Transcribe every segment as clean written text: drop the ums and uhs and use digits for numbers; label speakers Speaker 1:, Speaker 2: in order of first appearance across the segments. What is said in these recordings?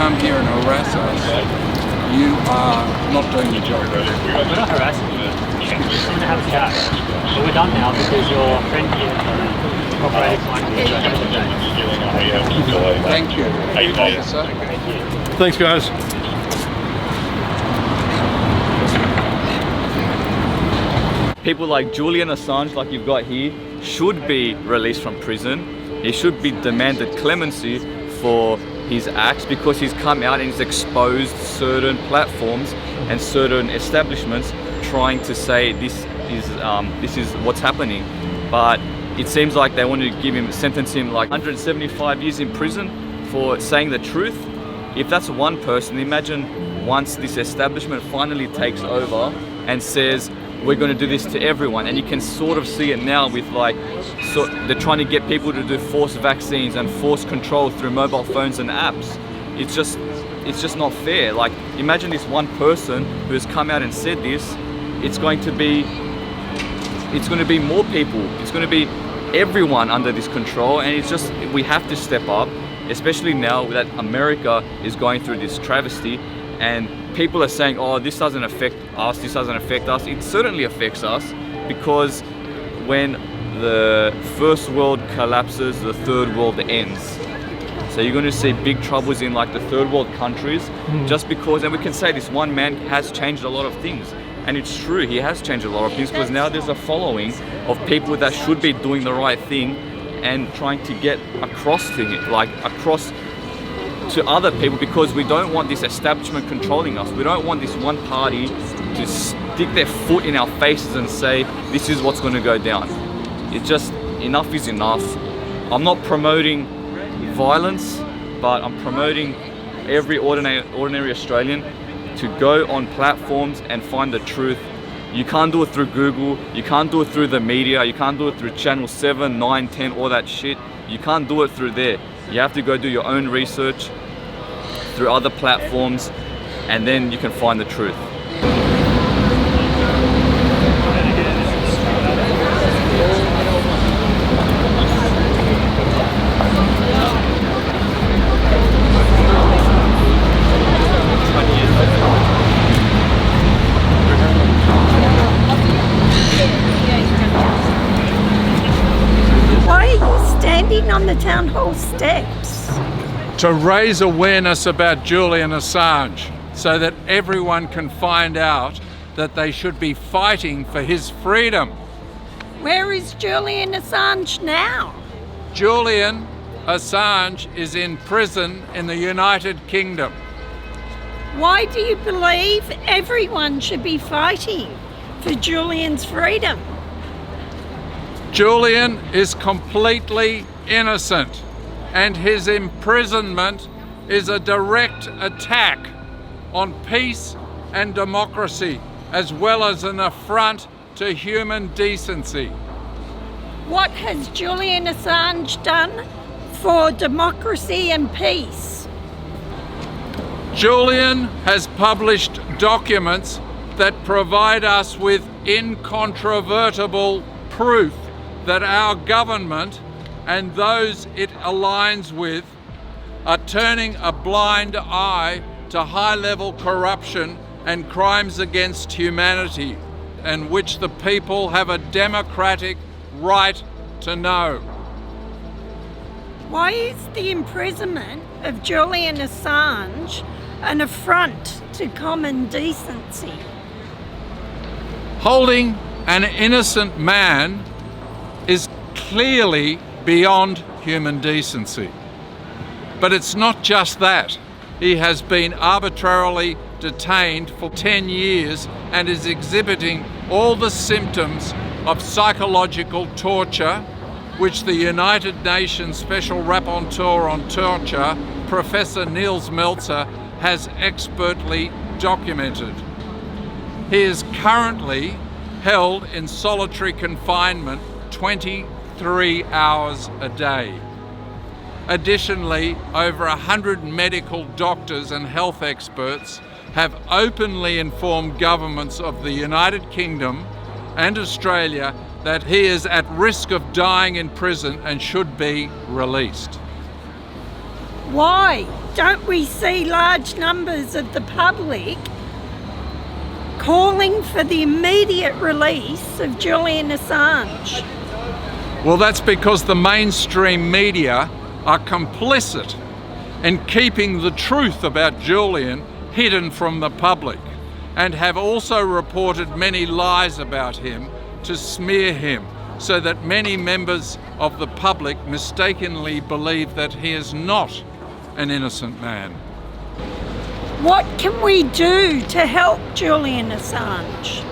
Speaker 1: come here and harass us, you are not doing the job.
Speaker 2: We're not harassing you. We just want to have a chat. But we're done now because your friend here cooperated kindly. So have a good day.
Speaker 1: Thank you. Officer.
Speaker 3: Thanks, guys.
Speaker 4: People like Julian Assange, like you've got here, should be released from prison. He should be demanded clemency for his acts because he's come out and he's exposed certain platforms and certain establishments trying to say this is what's happening. But it seems like they want to sentence him like 175 years in prison for saying the truth. If that's one person, imagine once this establishment finally takes over and says, we're going to do this to everyone, and you can sort of see it now with they're trying to get people to do forced vaccines and forced control through mobile phones and apps. It's just not fair. Like, imagine this one person who has come out and said this. It's going to be more people. It's going to be everyone under this control, and we have to step up, especially now that America is going through this travesty. And people are saying, oh, this doesn't affect us, this doesn't affect us. It certainly affects us, because when the first world collapses, the third world ends. So you're going to see big troubles in like the third world countries, just because, and we can say this one man has changed a lot of things. And it's true, he has changed a lot of things, because now there's a following of people that should be doing the right thing and trying to get across to him, across to other people, because we don't want this establishment controlling us. We don't want this one party to stick their foot in our faces and say, this is what's going to go down. It's just, enough is enough. I'm not promoting violence, but I'm promoting every ordinary Australian to go on platforms and find the truth. You can't do it through Google, you can't do it through the media, you can't do it through Channel 7, 9, 10, all that shit. You can't do it through there. You have to go do your own research through other platforms, and then you can find the truth.
Speaker 5: Why are you standing on the town hall steps?
Speaker 1: To raise awareness about Julian Assange, so that everyone can find out that they should be fighting for his freedom.
Speaker 5: Where is Julian Assange now?
Speaker 1: Julian Assange is in prison in the United Kingdom.
Speaker 5: Why do you believe everyone should be fighting for Julian's freedom?
Speaker 1: Julian is completely innocent, and his imprisonment is a direct attack on peace and democracy, as well as an affront to human decency.
Speaker 5: What has Julian Assange done for democracy and peace?
Speaker 1: Julian has published documents that provide us with incontrovertible proof that our government and those it aligns with are turning a blind eye to high-level corruption and crimes against humanity, and which the people have a democratic right to know.
Speaker 5: Why is the imprisonment of Julian Assange an affront to common decency?
Speaker 1: Holding an innocent man is clearly beyond human decency. But it's not just that. He has been arbitrarily detained for 10 years and is exhibiting all the symptoms of psychological torture, which the United Nations Special Rapporteur on Torture, Professor Niels Melzer, has expertly documented. He is currently held in solitary confinement 23 hours a day. Additionally, over 100 medical doctors and health experts have openly informed governments of the United Kingdom and Australia that he is at risk of dying in prison and should be released.
Speaker 5: Why don't we see large numbers of the public calling for the immediate release of Julian Assange?
Speaker 1: Well, that's because the mainstream media are complicit in keeping the truth about Julian hidden from the public, and have also reported many lies about him to smear him, so that many members of the public mistakenly believe that he is not an innocent man.
Speaker 5: What can we do to help Julian Assange?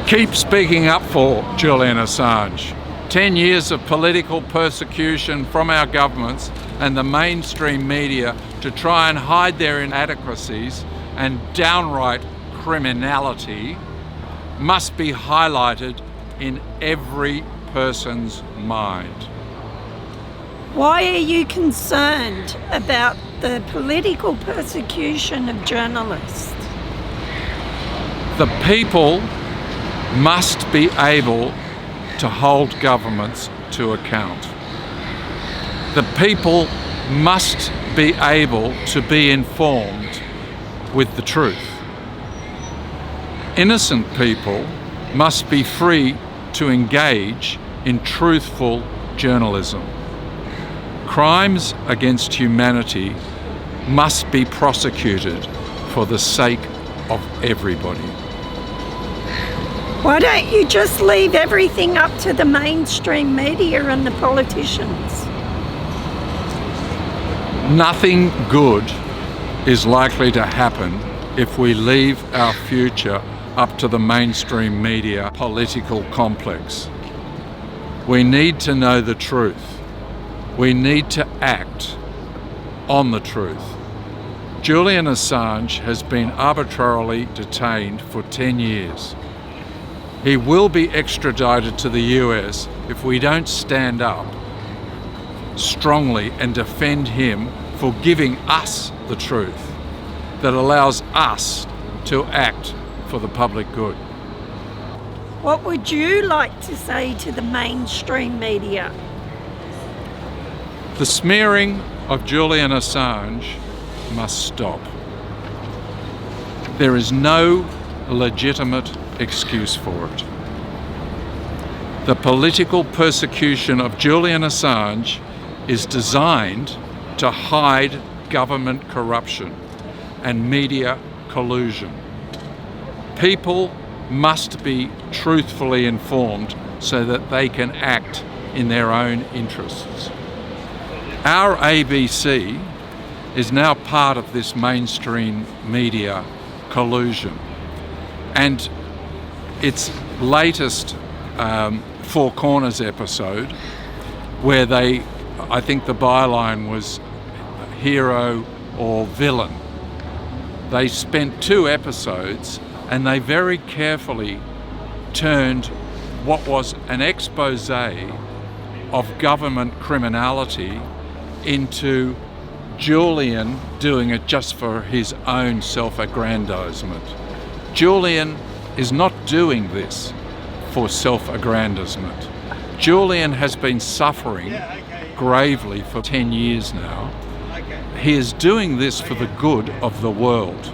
Speaker 1: Keep speaking up for Julian Assange. 10 years of political persecution from our governments and the mainstream media to try and hide their inadequacies and downright criminality must be highlighted in every person's mind.
Speaker 5: Why are you concerned about the political persecution of journalists?
Speaker 1: The people must be able to hold governments to account. The people must be able to be informed with the truth. Innocent people must be free to engage in truthful journalism. Crimes against humanity must be prosecuted for the sake of everybody.
Speaker 5: Why don't you just leave everything up to the mainstream media and the politicians?
Speaker 1: Nothing good is likely to happen if we leave our future up to the mainstream media political complex. We need to know the truth. We need to act on the truth. Julian Assange has been arbitrarily detained for 10 years. He will be extradited to the US if we don't stand up strongly and defend him for giving us the truth that allows us to act for the public good.
Speaker 5: What would you like to say to the mainstream media?
Speaker 1: The smearing of Julian Assange must stop. There is no legitimate excuse for it. The political persecution of Julian Assange is designed to hide government corruption and media collusion. People must be truthfully informed so that they can act in their own interests. Our ABC is now part of this mainstream media collusion, and its latest Four Corners episode, where I think the byline was hero or villain. They spent 2 episodes and they very carefully turned what was an expose of government criminality into Julian doing it just for his own self-aggrandizement. Julian is not doing this for self-aggrandizement. Julian has been suffering gravely for 10 years now. He is doing this for the good of the world.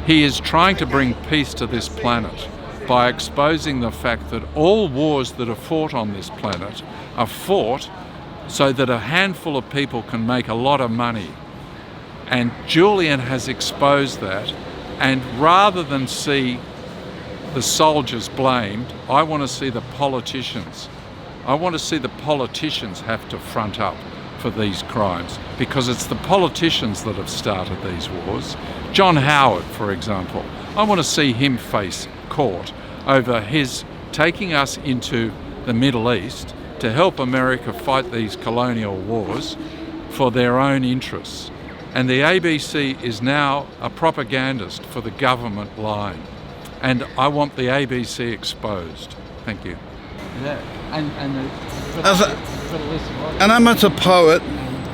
Speaker 1: He is trying to bring peace to this planet by exposing the fact that all wars that are fought on this planet are fought so that a handful of people can make a lot of money. And Julian has exposed that, and rather than see the soldiers blamed, I want to see the politicians. I want to see the politicians have to front up for these crimes, because it's the politicians that have started these wars. John Howard, for example, I want to see him face court over his taking us into the Middle East to help America fight these colonial wars for their own interests. And the ABC is now a propagandist for the government line. And I want the ABC exposed. Thank you.
Speaker 3: As an amateur poet,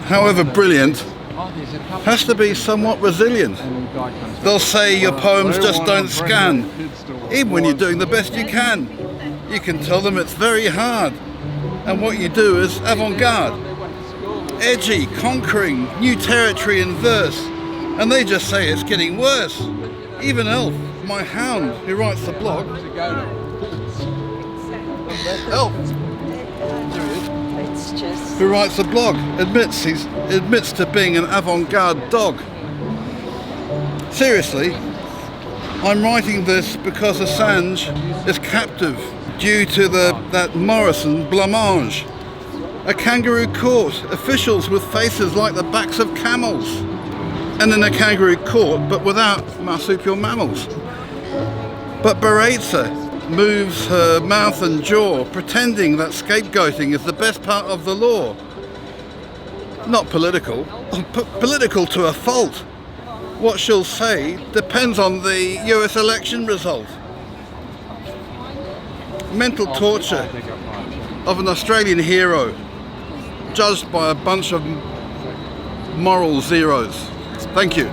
Speaker 3: however brilliant, has to be somewhat resilient. They'll say your poems just don't scan, even when you're doing the best you can. You can tell them it's very hard, and what you do is avant-garde. edgy, conquering, new territory in verse, and they just say it's getting worse. Even Elf, my hound, who writes the blog, Elf, who writes the blog, admits to being an avant-garde dog. Seriously, I'm writing this because Assange is captive due to that Morrison blancmange. A kangaroo court, officials with faces like the backs of camels. And in a kangaroo court, but without marsupial mammals. But berates her, moves her mouth and jaw, pretending that scapegoating is the best part of the law. Not political, political to a fault. What she'll say depends on the US election result. Mental torture of an Australian hero, judged by a bunch of moral zeros. Thank you.